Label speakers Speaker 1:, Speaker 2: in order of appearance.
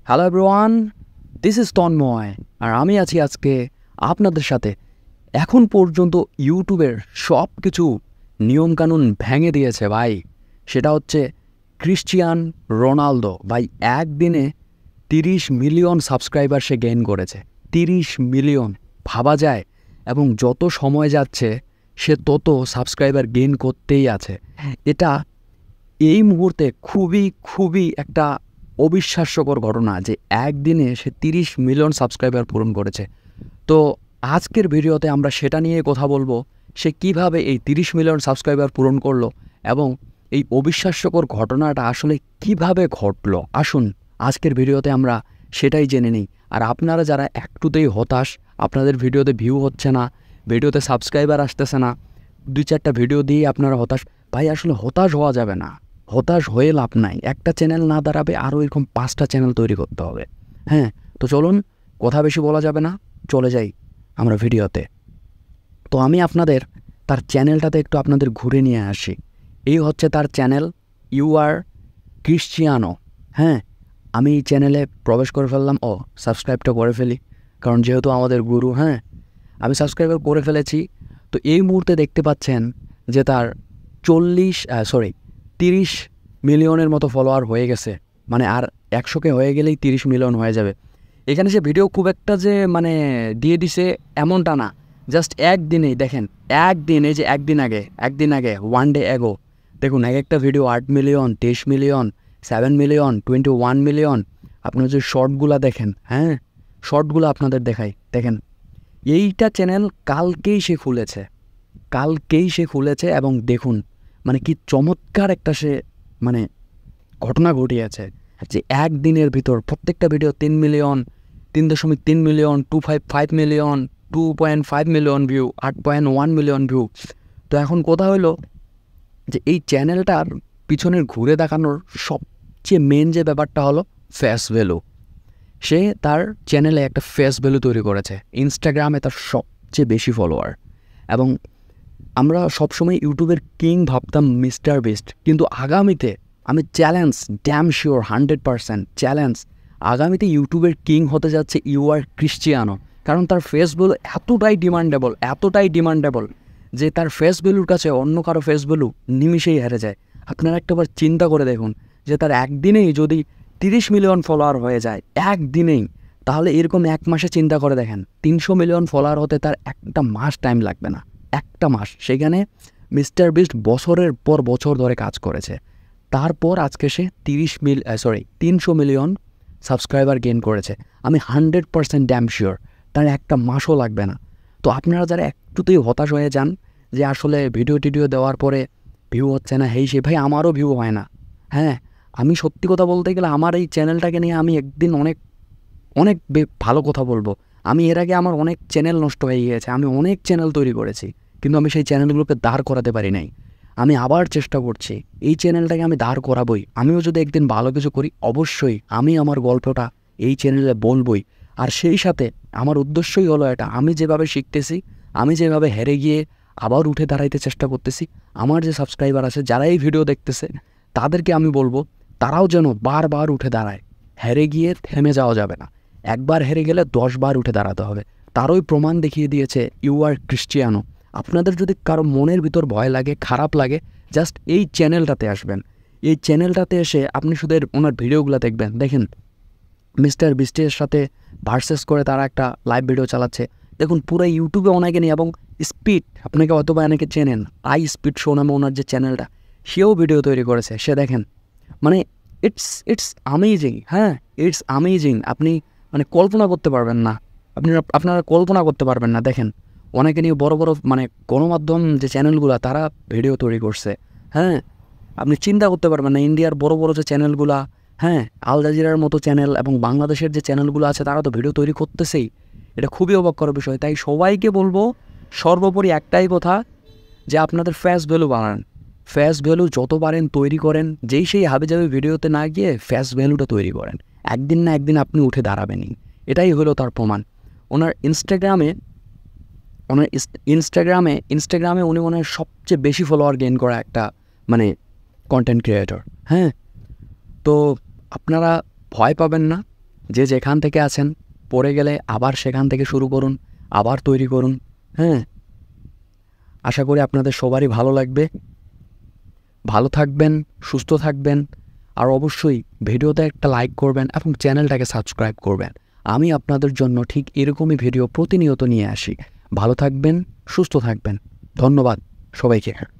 Speaker 1: Hello everyone, this is Tanmay আর আমি আছি আজকে আপনাদের সাথে। এখন পর্যন্ত ইউটিউবের সব কিছু নিয়মকানুন ভেঙে দিয়েছে ভাই। সেটা হচ্ছে ক্রিশ্চিয়ান রোনালদো ভাই একদিনে 30 মিলিয়ন সাবস্ক্রাইবার সে গেইন করেছে। 30 মিলিয়ন ভাবা যায়। এবং যত সময় যাচ্ছে সে তত সাবস্ক্রাইবার গেইন করতেই আছে। এটা এই মুহূর্তে খুবই একটা অবিশ্বাস্যকর ঘটনা যে একদিনে সে 30 মিলিয়ন সাবস্ক্রাইবার পূরণ করেছে। তো আজকের ভিডিওতে আমরা সেটা নিয়ে কথা বলবো, সে কিভাবে এই 30 মিলিয়ন সাবস্ক্রাইবার পূরণ করলো এবং এই অবিশ্বাস্যকর ঘটনাটা আসলে কিভাবে ঘটলো। আসুন আজকের ভিডিওতে আমরা সেটাই জেনে নিই। আর আপনারা যারা একটুতেই হতাশ, আপনাদের ভিডিওতে ভিউ হচ্ছে না, ভিডিওতে সাবস্ক্রাইবার আসতেছে না, 2-4টা ভিডিও দিয়ে আপনারা হতাশ, ভাই আসলে হতাশ হওয়া যাবে না। হতাশ হয়ে লাভ নাই। একটা চ্যানেল না দাঁড়াবে, আরও এরকম 5টা চ্যানেল তৈরি করতে হবে। হ্যাঁ, তো চলুন কথা বেশি বলা যাবে না, চলে যাই আমরা ভিডিওতে। তো আমি আপনাদের তার চ্যানেলটাতে একটু আপনাদের ঘুরে নিয়ে আসি। এই হচ্ছে তার চ্যানেল, ইউ আর ক্রিশ্চিয়ানো। হ্যাঁ, আমি এই চ্যানেলে প্রবেশ করে ফেললাম। সাবস্ক্রাইবটা করে ফেলি, কারণ যেহেতু আমাদের গুরু। হ্যাঁ, আমি সাবস্ক্রাইবার করে ফেলেছি। তো এই মুহূর্তে দেখতে পাচ্ছেন যে তার 30 মিলিয়নের মতো ফলোয়ার হয়ে গেছে। মানে আর 100কে হয়ে গেলেই 30 মিলিয়ন হয়ে যাবে। এখানে সে ভিডিও খুব একটা যে দিয়ে দিছে এমনটা না। জাস্ট একদিনেই দেখেন, একদিন, এই যে একদিন আগে 1 ডে অ্যাগো দেখুন, এক একটা video 8 million, 23 million, 7 million, 21 million. আপনার যে শর্টগুলো দেখেন, হ্যাঁ শর্টগুলো আপনাদের দেখেন। এইটা চ্যানেল কালকেই সে খুলেছে এবং দেখুন কি চমৎকার একটা সে ঘটনা ঘটিয়েছে যে একদিনের ভিতর প্রত্যেকটা video 3 million, 3.3 million, 2.5 million, 2.5 million view, 8.1 million view. তো এখন কথা হলো যে এই চ্যানেলটার পিছনের ঘুরে দেখানোর সবচেয়ে মেন যে ব্যাপারটা হলো ফেস ভ্যালু। সে তার চ্যানেলে একটা ফেস ভ্যালু তৈরি করেছে। ইনস্টাগ্রামে তার সবচেয়ে বেশি ফলোয়ার। এবং আমরা সবসময় ইউটিউবের কিং ভাবতাম মিস্টার বিস্ট, কিন্তু আগামীতে আমি চ্যালেঞ্জ, ড্যাম শিওর 100% চ্যালেঞ্জ, আগামীতে ইউটিউবের কিং হতে যাচ্ছে ইউ আর ক্রিশ্চিয়ানো। কারণ তার ফেস ভ্যালু এতটাই ডিমান্ডেবল যে তার ফেস ভ্যালুর কাছে অন্য কারো ফেস ভ্যালু নিমিষেই হেরে যায়। আপনারা একটাবার চিন্তা করে দেখুন যে তার একদিনেই যদি 30 মিলিয়ন ফলোয়ার হয়ে যায় একদিনেই, তাহলে এরকম এক মাসে চিন্তা করে দেখেন 300 মিলিয়ন ফলোয়ার হতে তার একটা মাস টাইম লাগবে না, একটা মাস। সেখানে মিস্টার বিস্ট বছরের পর বছর ধরে কাজ করেছে। তারপর আজকে সে 300 মিলিয়ন সাবস্ক্রাইবার গেইন করেছে। আমি 100% ড্যাম শিওর তার একটা মাসও লাগবে না। তো আপনারা যারা একটুতেই হতাশ হয়ে যান যে আসলে ভিডিও টিডিও দেওয়ার পরে ভিউ হচ্ছে না, সে ভাই আমারও ভিউ হয় না। হ্যাঁ, আমি সত্যি কথা বলতে গেলে আমার এই চ্যানেলটাকে নিয়ে আমি একদিন অনেক ভালো কথা বলবো। আমি এর আগে আমার অনেক চ্যানেল নষ্ট হয়ে গিয়েছে, আমি অনেক চ্যানেল তৈরি করেছি, কিন্তু আমি সেই চ্যানেলগুলোকে দাঁড় করাতে পারি নাই। আমি আবার চেষ্টা করছি, এই চ্যানেলটাকে আমি দাঁড় করাবই। আমিও যদি একদিন ভালো কিছু করি, অবশ্যই আমি আমার গল্পটা এই চ্যানেলে বলবই। আর সেই সাথে আমার উদ্দেশ্যই হলো এটা, আমি যেভাবে শিখতেছি, আমি যেভাবে হেরে গিয়ে আবার উঠে দাঁড়াইতে চেষ্টা করতেছি, আমার যে সাবস্ক্রাইবার আছে যারা এই ভিডিও দেখতেছে তাদেরকে আমি বলবো তারাও যেন বারবার উঠে দাঁড়ায়। হেরে গিয়ে থেমে যাওয়া যাবে না। একবার হেরে গেলে 10 বার উঠে দাঁড়াতে হবে। তারই প্রমাণ দেখিয়ে দিয়েছে ইউ আর ক্রিশ্চিয়ানো। আপনাদের যদি কারো মনের ভিতর ভয় লাগে, খারাপ লাগে, জাস্ট এই চ্যানেলটাতে আসবেন। এই চ্যানেলটাতে এসে আপনি শুধু ওনার ভিডিওগুলো দেখবেন। দেখেন মিস্টার বিস্টের সাথে ভার্সেস করে তারা একটা লাইভ ভিডিও চালাচ্ছে। দেখুন পুরো ইউটিউবে ওনাকে নিয়ে, এবং স্পিড, আপনাকে অথবা অনেকে চেনেন, আই স্পিড শো নামে ওনার যে চ্যানেলটা, সেও ভিডিও তৈরি করেছে। সে দেখেন ইটস আমেজিং। হ্যাঁ, ইটস আমেজিং। আপনি কল্পনা করতে পারবেন না, আপনারা কল্পনা করতে পারবেন না। দেখেন অনেকে নিয়ে বড় গণমাধ্যম যে চ্যানেলগুলো তারা ভিডিও তৈরি করছে। হ্যাঁ, আপনি চিন্তা করতে পারবেন না, ইন্ডিয়ার বড় যে চ্যানেলগুলা, হ্যাঁ আল জাজিরার মতো চ্যানেল এবং বাংলাদেশের যে চ্যানেলগুলো আছে তারা তো ভিডিও তৈরি করতেছেই। এটা খুবই অবাক করার বিষয়। তাই সবাইকে বলবো সর্বোপরি একটাই কথা, যে আপনাদের ফেস ভ্যালু বাড়ান। ফেস ভ্যালু যত পারেন তৈরি করেন। সেই হাবিজাবি ভিডিওতে না গিয়ে ফেস ভ্যালুটা তৈরি করেন। একদিন না একদিন আপনি উঠে দাঁড়াবেনই। এটাই হলো তার প্রমাণ। ওনার ইনস্টাগ্রামে উনি মনে হয় সবচেয়ে বেশি ফলোয়ার গেইন করা একটা কন্টেন্ট ক্রিয়েটর। হ্যাঁ, তো আপনারা ভয় পাবেন না, যে যেখান থেকে আছেন, পড়ে গেলে আবার সেখান থেকে শুরু করুন, আবার তৈরি করুন। হ্যাঁ, আশা করি আপনাদের সবারই ভালো লাগবে। ভালো থাকবেন, সুস্থ থাকবেন, আর অবশ্যই ভিডিওতে একটা লাইক করবেন এবং চ্যানেলটাকে সাবস্ক্রাইব করবেন। আমি আপনাদের জন্য ঠিক এরকমই ভিডিও প্রতিনিয়ত নিয়ে আসি। ভালো থাকবেন, সুস্থ থাকবেন। ধন্যবাদ সবাইকে।